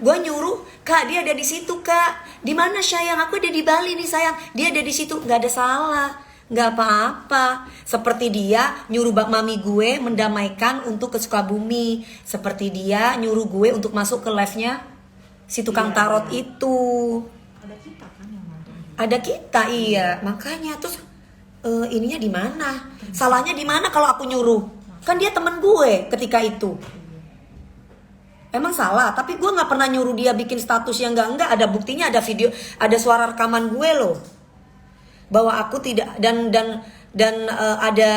Gue nyuruh, Kak dia ada di situ Kak. Di mana sayang? Aku ada di Bali nih sayang. Dia ada di situ. Gak ada salah, gak apa-apa. Seperti dia nyuruh bak mami gue mendamaikan untuk ke Sukabumi. Seperti dia nyuruh gue untuk masuk ke live-nya si tukang tarot itu. Ada kita kan yang nonton. Ada kita, iya. Makanya terus ininya di mana? Salahnya di mana kalau aku nyuruh? Kan dia temen gue ketika itu. Emang salah, tapi gue nggak pernah nyuruh dia bikin status yang enggak. Ada buktinya, ada video, ada suara rekaman gue loh. Bahwa aku tidak dan ada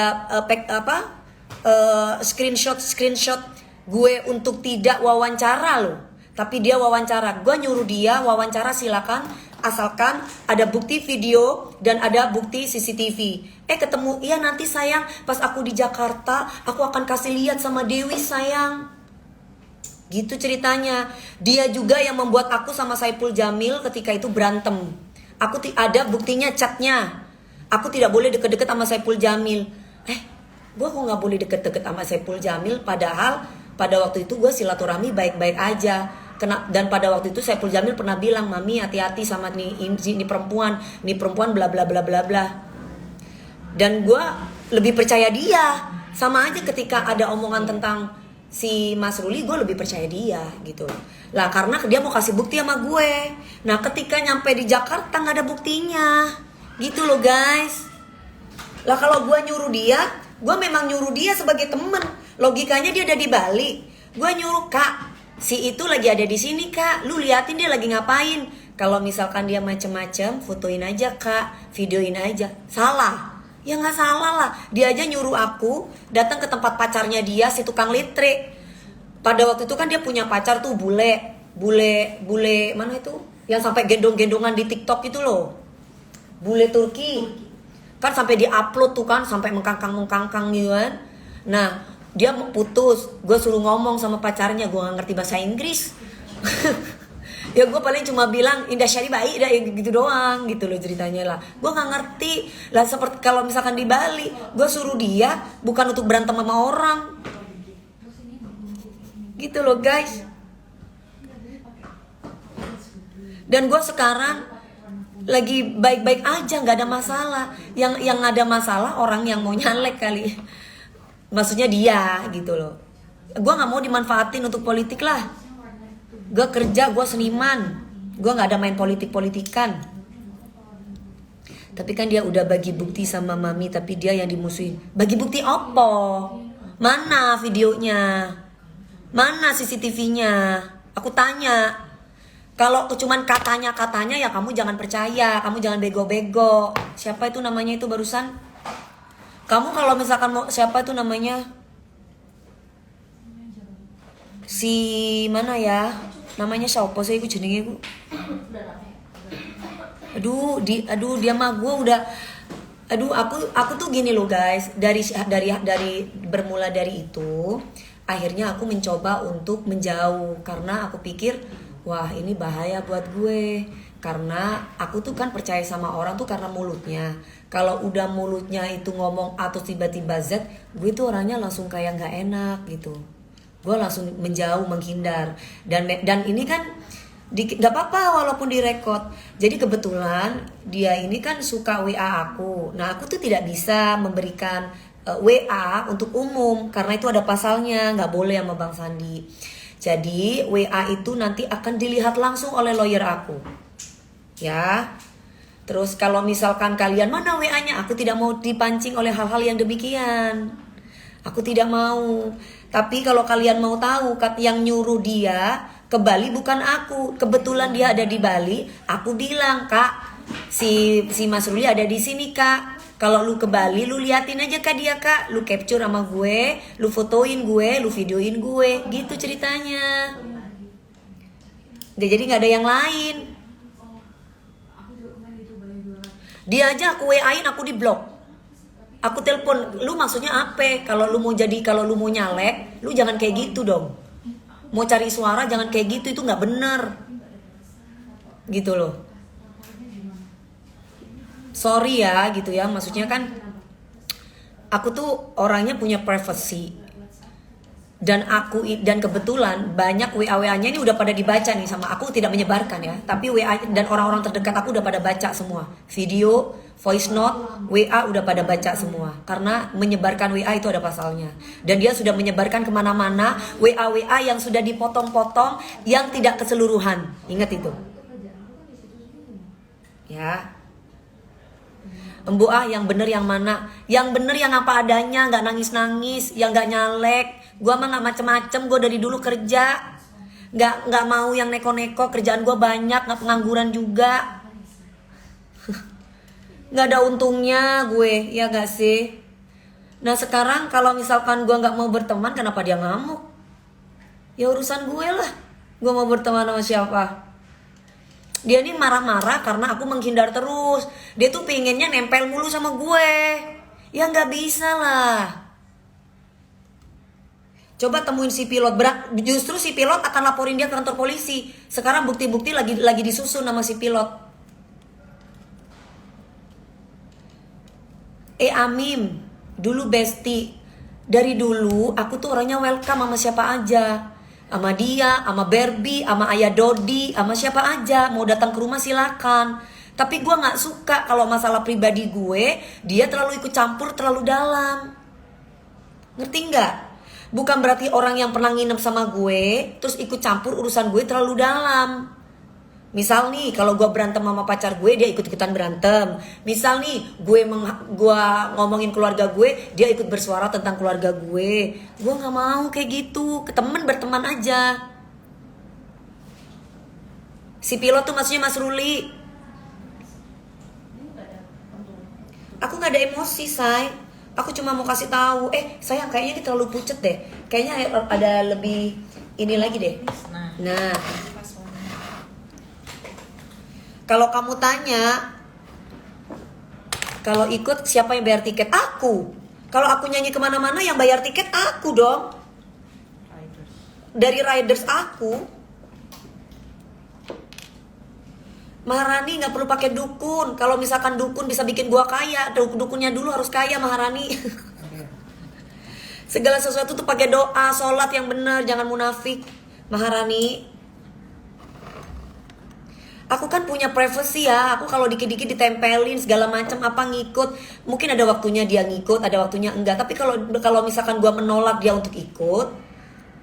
screenshot gue untuk tidak wawancara loh. Tapi dia wawancara, gue nyuruh dia wawancara silakan asalkan ada bukti video dan ada bukti CCTV. Ketemu, iya nanti sayang pas aku di Jakarta aku akan kasih lihat sama Dewi sayang. Gitu ceritanya. Dia juga yang membuat aku sama Saipul Jamil ketika itu berantem. Aku ada buktinya chatnya. Aku tidak boleh deket-deket sama Saipul Jamil. Gue kok gak boleh deket-deket sama Saipul Jamil? Padahal pada waktu itu gue silaturahmi baik-baik aja. Dan pada waktu itu Saipul Jamil pernah bilang, Mami hati-hati sama ini perempuan bla bla bla bla bla. Dan gue lebih percaya dia. Sama aja ketika ada omongan tentang si Mas Ruli, gue lebih percaya dia gitu lah, karena dia mau kasih bukti sama gue. Nah ketika nyampe di Jakarta nggak ada buktinya gitu loh guys. Lah kalau gue nyuruh dia, gue memang nyuruh dia sebagai temen. Logikanya dia ada di Bali, gue nyuruh, Kak si itu lagi ada di sini Kak, lu liatin dia lagi ngapain. Kalau misalkan dia macem-macem, fotoin aja Kak, videoin aja. Salah? Ya nggak salah lah. Dia aja nyuruh aku datang ke tempat pacarnya dia, si tukang listrik. Pada waktu itu kan dia punya pacar tuh bule mana itu? Yang sampai gendong-gendongan di TikTok itu loh. Bule Turki. Kan sampai di-upload tuh kan, sampai mengkangkang gitu kan. Nah, dia mau putus. Gue suruh ngomong sama pacarnya, gue nggak ngerti bahasa Inggris. Ya gue paling cuma bilang Indah Syari baik dah gitu doang gitu loh ceritanya lah. Gue nggak ngerti lah, seperti kalau misalkan di Bali gue suruh dia bukan untuk berantem sama orang gitu loh guys. Dan gue sekarang lagi baik-baik aja, nggak ada masalah. Yang ada masalah orang yang mau nyalek kali, maksudnya dia gitu loh. Gue nggak mau dimanfaatin untuk politik lah. Gue kerja, gue seniman, gue gak ada main politik-politikan. Tapi kan dia udah bagi bukti sama Mami, tapi dia yang dimusuhin. Bagi bukti apa? Mana videonya? Mana CCTV-nya? Aku tanya. Kalau cuman katanya ya kamu jangan percaya, kamu jangan bego-bego. Siapa itu namanya itu barusan? Kamu kalau misalkan mau, siapa itu namanya? Si mana ya? Namanya siapa sih aku jenenge aku? Aduh dia mah gue udah. Aduh aku tuh gini loh guys, dari bermula dari itu, akhirnya aku mencoba untuk menjauh karena aku pikir wah ini bahaya buat gue. Karena aku tuh kan percaya sama orang tuh karena mulutnya. Kalau udah mulutnya itu ngomong atau tiba-tiba Z, gue tuh orangnya langsung kayak nggak enak gitu. Gue langsung menjauh, menghindar. Dan ini kan gak apa-apa walaupun direkod. Jadi kebetulan dia ini kan suka WA aku. Nah aku tuh tidak bisa memberikan WA untuk umum karena itu ada pasalnya, gak boleh sama Bang Sandi. Jadi WA itu nanti akan dilihat langsung oleh lawyer aku. Ya. Terus kalau misalkan kalian mana WA-nya, aku tidak mau dipancing oleh hal-hal yang demikian. Aku tidak mau. Tapi kalau kalian mau tahu, yang nyuruh dia ke Bali bukan aku. Kebetulan dia ada di Bali. Aku bilang, Kak, si Mas Ruli ada di sini, Kak. Kalau lu ke Bali, lu liatin aja Kak dia, Kak. Lu capture sama gue, lu fotoin gue, lu videoin gue. Gitu ceritanya. Jadi gak ada yang lain. Dia aja aku WA-in, aku di blok. Aku telepon, lu maksudnya apa? Kalau lu mau nyalek, lu jangan kayak gitu dong. Mau cari suara jangan kayak gitu, itu nggak bener. Gitu loh. Sorry ya, gitu ya. Maksudnya kan, aku tuh orangnya punya privacy. Dan kebetulan banyak WA-WA-nya ini udah pada dibaca nih sama aku, tidak menyebarkan ya. Tapi WA dan orang-orang terdekat aku udah pada baca semua. Video, voice note, WA udah pada baca semua. Karena menyebarkan WA itu ada pasalnya. Dan dia sudah menyebarkan kemana-mana WA-WA yang sudah dipotong-potong yang tidak keseluruhan. Ingat itu. Ya. Embu yang bener yang mana? Yang bener yang apa adanya, nggak nangis-nangis, yang nggak nyalek. Gua mah nggak macem-macem, gue dari dulu kerja. Nggak mau yang neko-neko, kerjaan gue banyak, nggak pengangguran juga. Nggak ada untungnya gue, ya gak sih? Nah sekarang kalau misalkan gue nggak mau berteman, kenapa dia ngamuk? Ya urusan gue lah. Gue mau berteman sama siapa? Dia ini marah-marah karena aku menghindar terus. Dia tuh pengennya nempel mulu sama gue. Ya nggak bisa lah. Coba temuin si pilot. Justru si pilot akan laporin dia ke kantor polisi. Sekarang bukti-bukti lagi disusun sama si pilot. Amim, dulu bestie. Dari dulu aku tuh orangnya welcome sama siapa aja. Sama dia, sama Barbie, sama Ayah Dodi, sama siapa aja. Mau datang ke rumah silakan. Tapi gue gak suka kalau masalah pribadi gue, dia terlalu ikut campur terlalu dalam. Ngerti gak? Bukan berarti orang yang pernah nginep sama gue terus ikut campur urusan gue terlalu dalam. Misal nih kalau gue berantem sama pacar gue, dia ikut-ikutan berantem. Misal nih gue ngomongin keluarga gue, dia ikut bersuara tentang keluarga gue. Gue gak mau kayak gitu. Temen berteman aja. Si pilot tuh maksudnya Mas Ruli. Aku gak ada emosi, say. Aku cuma mau kasih tahu. Sayang, kayaknya ini terlalu pucet deh. Kayaknya ada lebih ini lagi deh. Nah. Kalau kamu tanya, kalau ikut siapa yang bayar tiket? Aku. Kalau aku nyanyi kemana-mana yang bayar tiket aku dong. Dari riders aku. Maharani nggak perlu pakai dukun. Kalau misalkan dukun bisa bikin gua kaya, dukunnya dulu harus kaya Maharani. Segala sesuatu tuh pakai doa, sholat yang benar, jangan munafik Maharani. Aku kan punya privacy ya. Aku kalau dikit-dikit ditempelin segala macam apa ngikut. Mungkin ada waktunya dia ngikut, ada waktunya enggak. Tapi kalau misalkan gue menolak dia untuk ikut,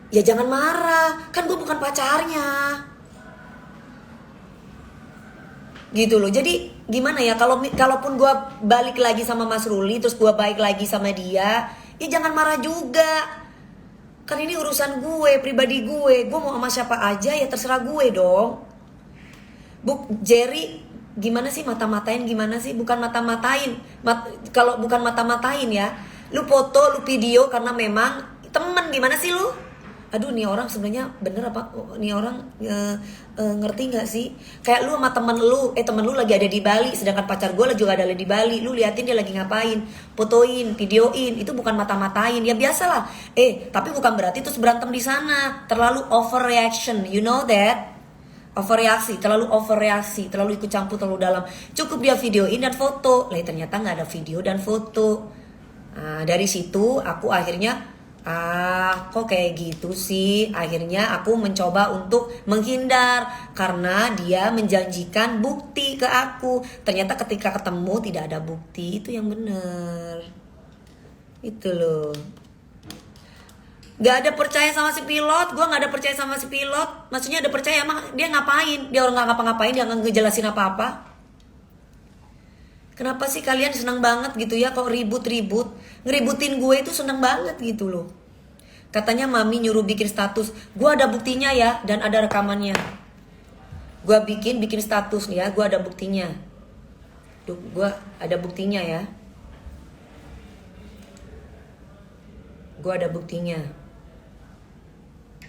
ya jangan marah. Kan gue bukan pacarnya. Gitu loh. Jadi gimana ya? Kalaupun gue balik lagi sama Mas Ruli, terus gue baik lagi sama dia, ya jangan marah juga. Kan ini urusan gue, pribadi gue. Gue mau sama siapa aja ya terserah gue dong. Jerry, gimana sih mata-matain gimana sih? Bukan mata-matain. Kalau bukan mata-matain ya, lu foto, lu video karena memang temen. Gimana sih lu? Aduh, nih orang sebenarnya bener apa? Nih orang ngerti nggak sih? Kayak lu sama temen lu lagi ada di Bali, sedangkan pacar gue juga ada di Bali. Lu liatin dia lagi ngapain, fotoin, videoin. Itu bukan mata-matain. Ya biasalah. Tapi bukan berarti terus berantem di sana. Terlalu overreaction, you know that? Overreaksi, terlalu ikut campur terlalu dalam. Cukup dia videoin dan foto. Lah ternyata nggak ada video dan foto. Nah, dari situ aku akhirnya kok kayak gitu sih. Akhirnya aku mencoba untuk menghindar karena dia menjanjikan bukti ke aku. Ternyata ketika ketemu tidak ada bukti. Itu yang bener. Itu loh. Gak ada percaya sama si pilot, gue gak ada percaya sama si pilot. Maksudnya ada percaya emang dia ngapain? Dia orang gak ngapa-ngapain, dia gak ngejelasin apa-apa. Kenapa sih kalian senang banget gitu ya kok ribut-ribut? Ngeributin gue itu senang banget gitu loh. Katanya mami nyuruh bikin status. Gue ada buktinya ya dan ada rekamannya. Gue bikin status nih ya, gue ada buktinya. Duh, gue ada buktinya ya. Gue ada buktinya.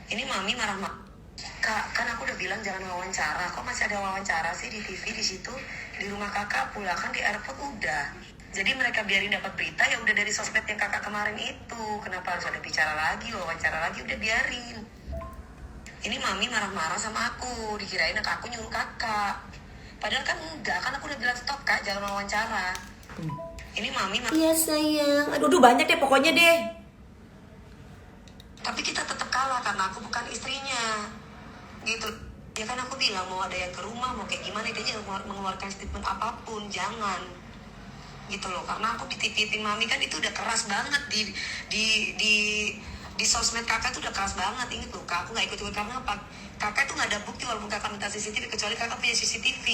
Ini mami marah-marah. Kak, kan aku udah bilang jangan wawancara. Kok masih ada wawancara sih di TV di situ? Di rumah kakak pula kan di airport udah. Jadi mereka biarin dapat berita ya udah dari sosmed yang kakak kemarin itu. Kenapa harus ada bicara lagi, wawancara lagi? Udah biarin. Ini mami marah-marah sama aku. Dikirain aku nyuruh kakak. Padahal kan enggak. Kan aku udah bilang stop kak, jangan wawancara. Ini mami. Iya sayang. Aduh banyak deh pokoknya deh. Tapi kita tetap kalah karena aku bukan istrinya. Gitu. Ya kan aku bilang mau ada yang ke rumah, mau kayak gimana, dia jangan mengeluarkan statement apapun, jangan. Gitu loh, karena aku dititipin mami kan itu udah keras banget di sosmed kakak tuh udah keras banget. Ingat loh, kak, aku nggak ikut karena apa? Kakak tuh nggak ada bukti walaupun kakak minta CCTV, kecuali kakak punya CCTV.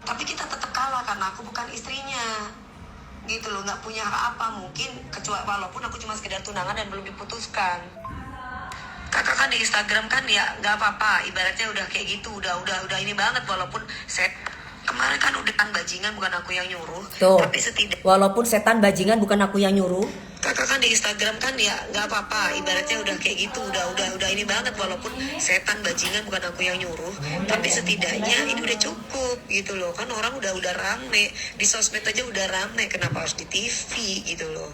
Tapi kita tetap kalah karena aku bukan istrinya. Gitu loh, nggak punya hak apa mungkin, kecuali walaupun aku cuma sekedar tunangan dan belum diputuskan. Kakak kan di Instagram kan ya nggak apa-apa, ibaratnya udah kayak gitu, udah ini banget, walaupun saya kemarin kan udah kan bajingan bukan aku yang nyuruh. Tuh. Tapi setidaknya walaupun setan bajingan bukan aku yang nyuruh. Kakak kan di Instagram kan ya nggak apa-apa, ibaratnya udah kayak gitu, udah ini banget, walaupun setan bajingan bukan aku yang nyuruh. Tapi setidaknya ini udah cukup gitu loh, kan orang udah rame di sosmed aja udah rame, kenapa harus di TV gitu loh?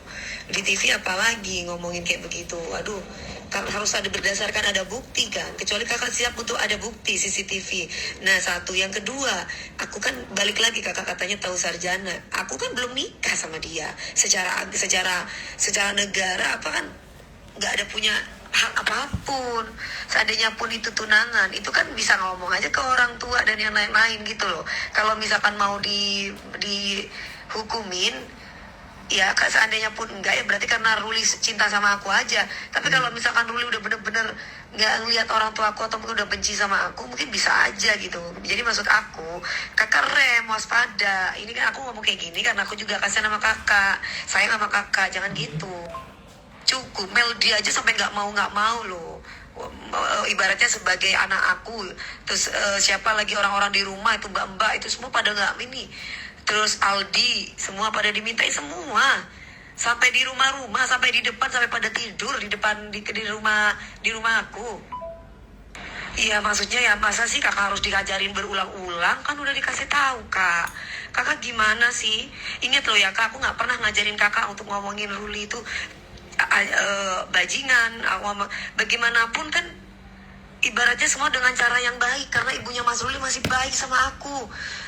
Di TV apalagi ngomongin kayak begitu, aduh. Kan harus ada berdasarkan ada bukti kan, kecuali kakak siap untuk ada bukti CCTV. Nah satu, yang kedua, aku kan balik lagi, kakak katanya tahu sarjana, aku kan belum nikah sama dia secara negara apa kan nggak ada punya hak apapun. Seandainya pun itu tunangan, itu kan bisa ngomong aja ke orang tua dan yang lain-lain gitu loh. Kalau misalkan mau dihukumin ya, seandainya pun enggak ya berarti karena Ruli cinta sama aku aja. Tapi kalau misalkan Ruli udah bener-bener nggak ngelihat orang tua aku atau mungkin udah benci sama aku, mungkin bisa aja gitu. Jadi maksud aku, kakak rem, waspada. Ini kan aku ngomong kayak gini karena aku juga kasihan sama kakak, sayang sama kakak, jangan gitu. Cukup, Melody aja sampai nggak mau loh. Ibaratnya sebagai anak aku, terus siapa lagi orang-orang di rumah itu mbak-mbak itu semua pada nggak ini. Terus Aldi, semua pada dimintain semua. Sampai di rumah-rumah, sampai di depan, sampai pada tidur di depan di rumah aku. Iya, maksudnya ya masa sih kakak harus dikajarin berulang-ulang? Kan udah dikasih tahu, Kak. Kakak gimana sih? Ingat loh ya, Kak, aku nggak pernah ngajarin kakak untuk ngomongin Ruli itu bajingan. Bagaimanapun kan ibaratnya semua dengan cara yang baik, karena ibunya Mas Ruli masih baik sama aku.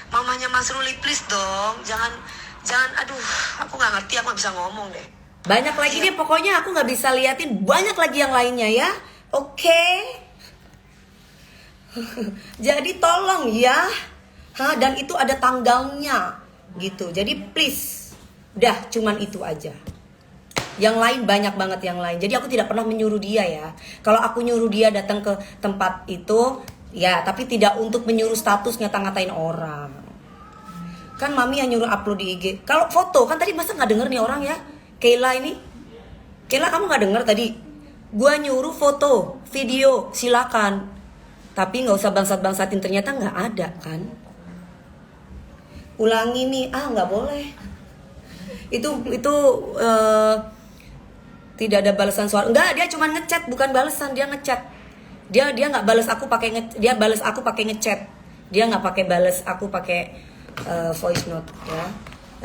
Mamanya Mas Ruli, please dong, jangan, aduh, aku nggak ngerti, aku nggak bisa ngomong deh. Banyak lagi deh, pokoknya aku nggak bisa liatin, banyak lagi yang lainnya ya, oke? Jadi tolong ya, dan itu ada tanggalnya, gitu. Jadi please, udah cuman itu aja. Yang lain banyak banget yang lain. Jadi aku tidak pernah menyuruh dia ya. Kalau aku nyuruh dia datang ke tempat itu, ya, tapi tidak untuk menyuruh status ngata-ngatain orang. Kan mami yang nyuruh upload di IG. Kalau foto, kan tadi masa gak denger nih orang ya? Kayla ini. Kayla, kamu gak denger tadi? Gua nyuruh foto, video, silakan. Tapi gak usah bangsat-bangsatin, ternyata gak ada kan? Ulangi nih, gak boleh. Itu tidak ada balasan suara. Enggak, dia cuma ngechat, bukan balasan, dia ngechat. Dia nggak balas aku pakai dia balas aku pakai ngechat. Dia nggak pakai balas aku pakai voice note ya.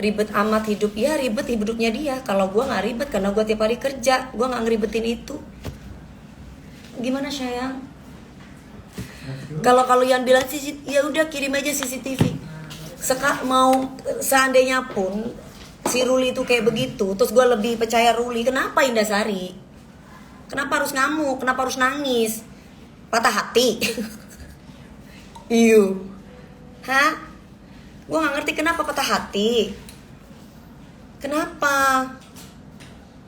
Ribet amat hidup, ya ribet hidupnya dia. Kalau gue nggak ribet karena gue tiap hari kerja, gue nggak ngeribetin itu. Gimana sayang? Kalau kalian bilang sih ya udah kirim aja CCTV. Seandainya pun si Ruli itu kayak begitu, terus gue lebih percaya Ruli, kenapa Indasari? Kenapa harus ngamuk? Kenapa harus nangis? Patah hati? Iyo, hah? Gue nggak ngerti kenapa patah hati. Kenapa?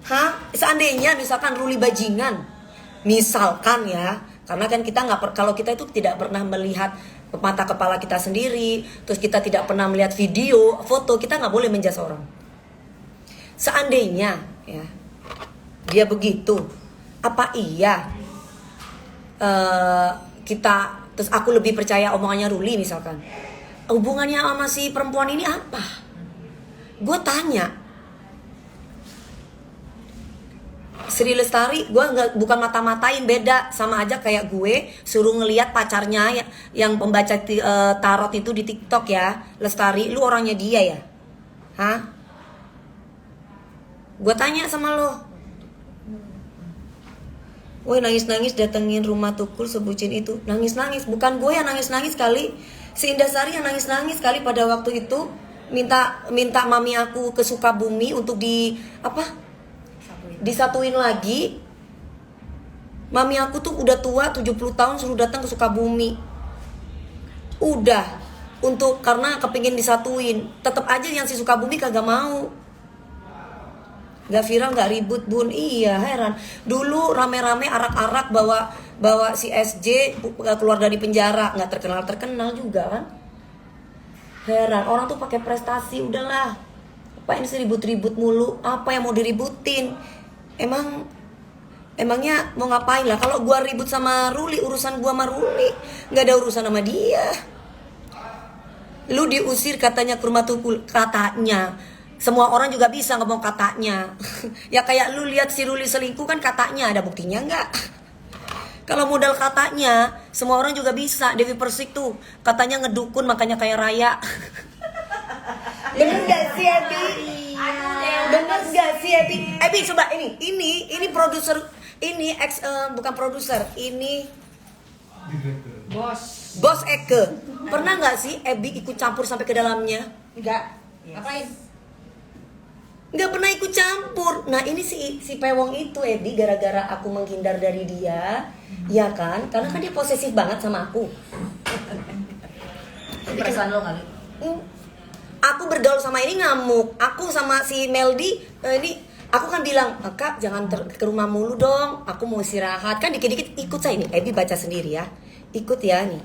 Hah? Seandainya misalkan Ruli bajingan, misalkan ya, karena kan kita kalau kita itu tidak pernah melihat mata kepala kita sendiri, terus kita tidak pernah melihat video, foto, kita nggak boleh menjudge orang. Seandainya ya dia begitu, apa iya kita terus aku lebih percaya omongannya Ruli misalkan? Hubungannya sama si perempuan ini apa? Gue tanya. Sri Lestari, gue bukan mata-matain, beda, sama aja kayak gue suruh ngelihat pacarnya yang pembaca tarot itu di TikTok ya. Lestari, lu orangnya dia ya? Hah? Gue tanya sama lo. Woi, nangis-nangis datengin rumah Tukul sebucin itu. Nangis-nangis, bukan gue yang nangis-nangis kali. Si Indasari yang nangis-nangis kali pada waktu itu minta mami aku ke Sukabumi untuk disatuin lagi. Mami aku tuh udah tua 70 tahun suruh datang ke Sukabumi. Udah karena kepingin disatuin. Tetep aja yang si Sukabumi kagak mau. Gak viral, gak ribut bun. Iya heran. Dulu rame-rame arak-arak bawa si SJ keluar dari penjara. Gak terkenal juga kan. Heran, orang tuh pakai prestasi. Udahlah, apain sih ribut-ribut mulu? Apa yang mau diributin? Emangnya mau ngapain lah? Kalau gua ribut sama Ruli, urusan gua sama Ruli, gak ada urusan sama dia. Lu diusir katanya ke rumah tukul. Katanya semua orang juga bisa ngomong katanya. Ya kayak lu lihat si Ruli selingkuh kan katanya, ada buktinya nggak? Kalau modal katanya, semua orang juga bisa. Dewi Persik tuh katanya ngedukun makanya kayak raya. Bener gak sih Ebi? Bener gak sih Ebi? Ebi coba ini produser, ini bukan produser, ini Bos Eke. Pernah nggak sih Ebi ikut campur sampai ke dalamnya? Enggak. Ngapain? Nggak pernah ikut campur. Nah ini si Pewong itu Ebi, gara-gara aku menghindar dari dia, ya kan? Karena kan dia posesif banget sama aku. Perasaan lo kali. Aku bergaul sama ini ngamuk. Aku sama si Meldi ini aku kan bilang, Kak jangan ke rumah mulu dong. Aku mau istirahat. Kan dikit-dikit ikut saya ini. Ebi baca sendiri ya. Ikut ya nih.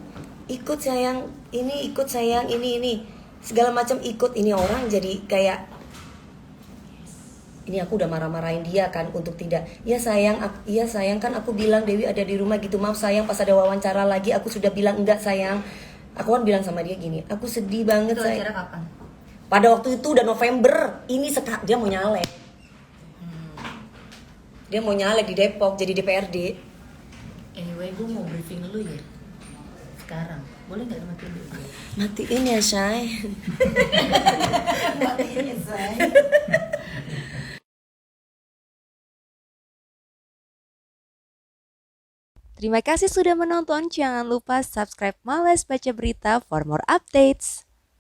Ikut sayang ini, ikut sayang ini. Segala macam ikut. Ini orang jadi kayak, ini aku udah marah-marahin dia kan untuk tidak. Iya sayang kan aku bilang Dewi ada di rumah gitu. Maaf sayang, pas ada wawancara lagi aku sudah bilang enggak sayang. Aku kan bilang sama dia gini, aku sedih banget Itu sayang. acara kapan? Pada waktu itu udah November. Ini dia mau nyalek. Dia mau nyalek di Depok jadi DPRD. Anyway, gue mau briefing lu ya. Sekarang, boleh nggak matiin dulu? Matiin ya Shay. Matiin ya, say. Terima kasih sudah menonton. Jangan lupa subscribe Males Baca Berita for more updates.